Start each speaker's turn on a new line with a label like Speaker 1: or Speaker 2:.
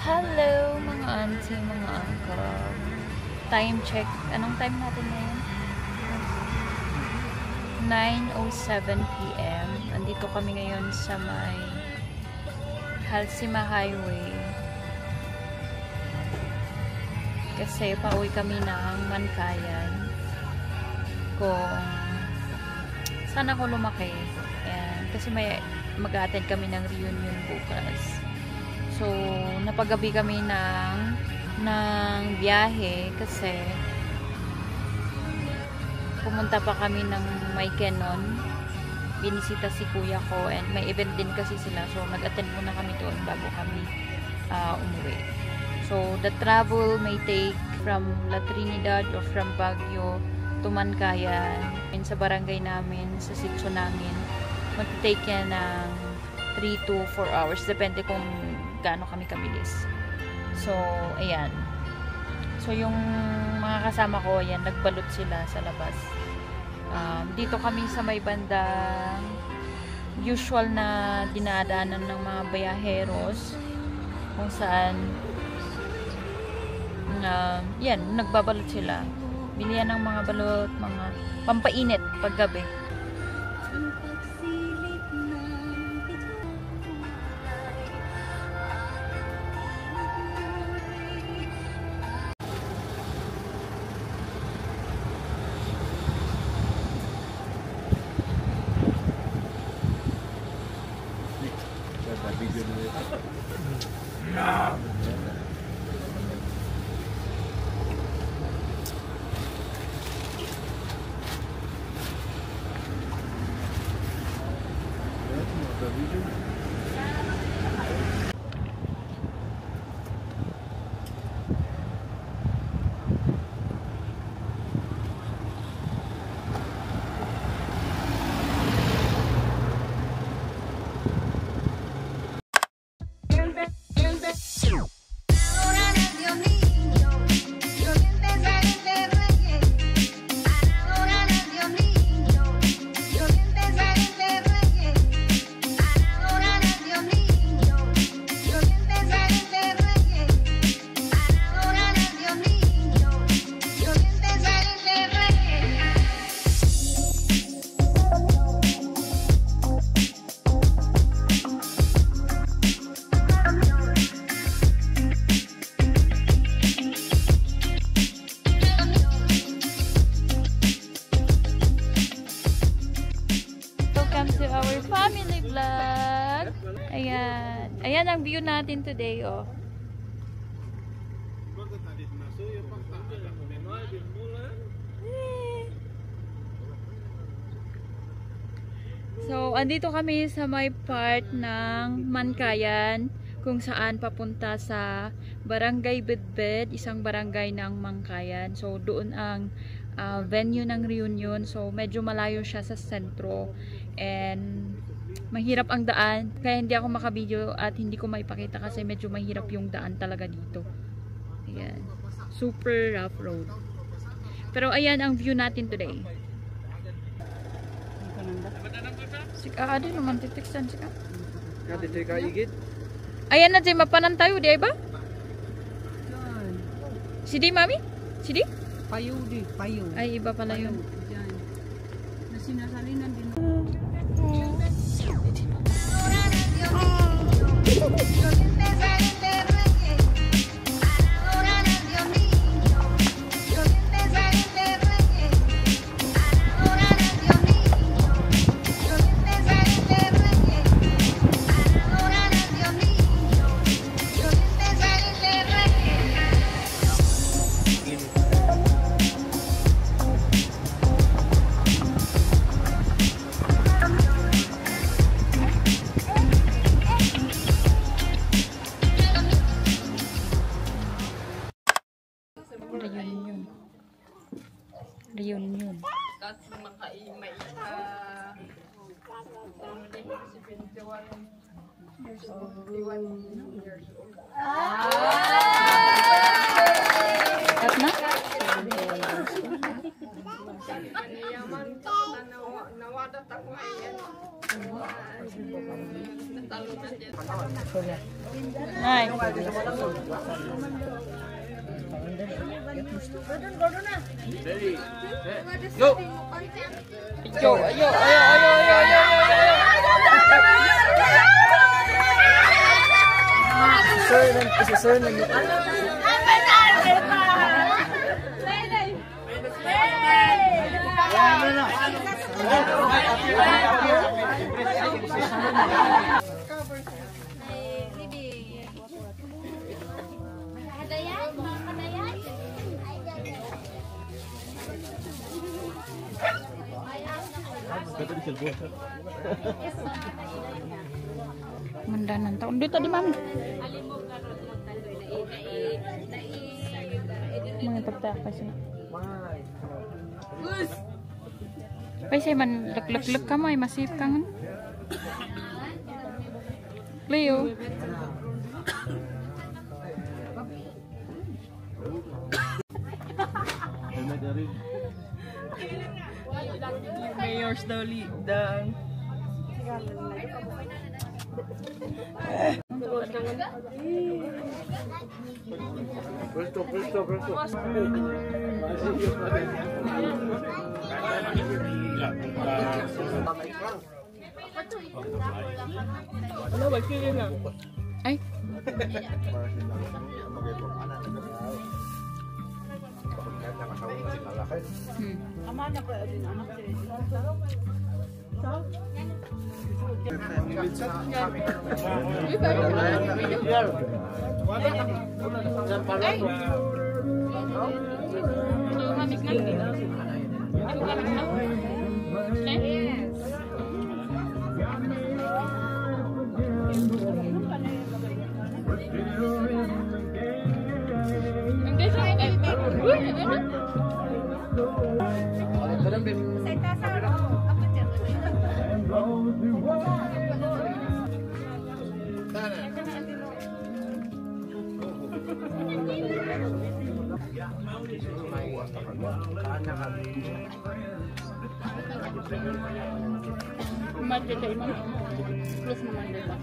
Speaker 1: Hello mga auntie, mga uncle. Time check. Anong time natin ngayon? 9:07 PM. Andito kami ngayon sa may Halsima Highway. Kasi pauwi kami ng Mankayan. Kung saan ako lumaki. And kasi may mag-attend kami ng reunion bukas. So, napagabi kami ng biyahe kasi pumunta pa kami ng Maykenon. Binisita si kuya ko and may event din kasi sila. So, nag-attend muna kami doon bago kami umuwi. So, the travel may take from La Trinidad or from Baguio to Mankayan. And sa barangay namin, sa sitio namin, mag-take yan ng 3 to 4 hours. Depende kung gaano kami kabilis. So, ayan. So, yung mga kasama ko, ayan, nagbalot sila sa labas. Dito kami sa may bandang usual na dinadaanan ng mga bayaheros kung saan yan, nagbabalot sila. Bilihan ng mga balot, mga pampainit paggabi. To our family vlog. Ayan. Ayan ang view natin today, oh. So, andito kami sa may part ng Mankayan kung saan papunta sa Barangay Bedbed, isang barangay ng Mankayan. So, doon ang venue ng reunion. So, medyo malayo siya sa sentro. And mahirap ang daan. Kaya hindi ako makabideo at hindi ko maipakita kasi medyo mahirap yung daan talaga dito. Ayan. Super rough road. Pero ayan ang view natin today. Sika din naman titiksan sika. Ayan na dyan mapanan tayo, di ba? Sidi mami? Sidi?
Speaker 2: Payo di, payo.
Speaker 1: Ay, iba pala yun.
Speaker 2: Diyan. Na sinasalinan din. Reunion. Kat na?
Speaker 1: Ay.
Speaker 3: Go!
Speaker 1: Ayo, ayo, ayo, ayo, ayo, ayo, Mandanan taon dito di mami. Mga pagtapay sila. Pay say man lek ka mo ay masip kang. Leo.
Speaker 2: Mayor's Dolly. The...
Speaker 3: Presto.
Speaker 2: Ano ba kaya nga?
Speaker 1: Ay.
Speaker 2: Ama na pa din anak Mati tayo man. Plus naman dito.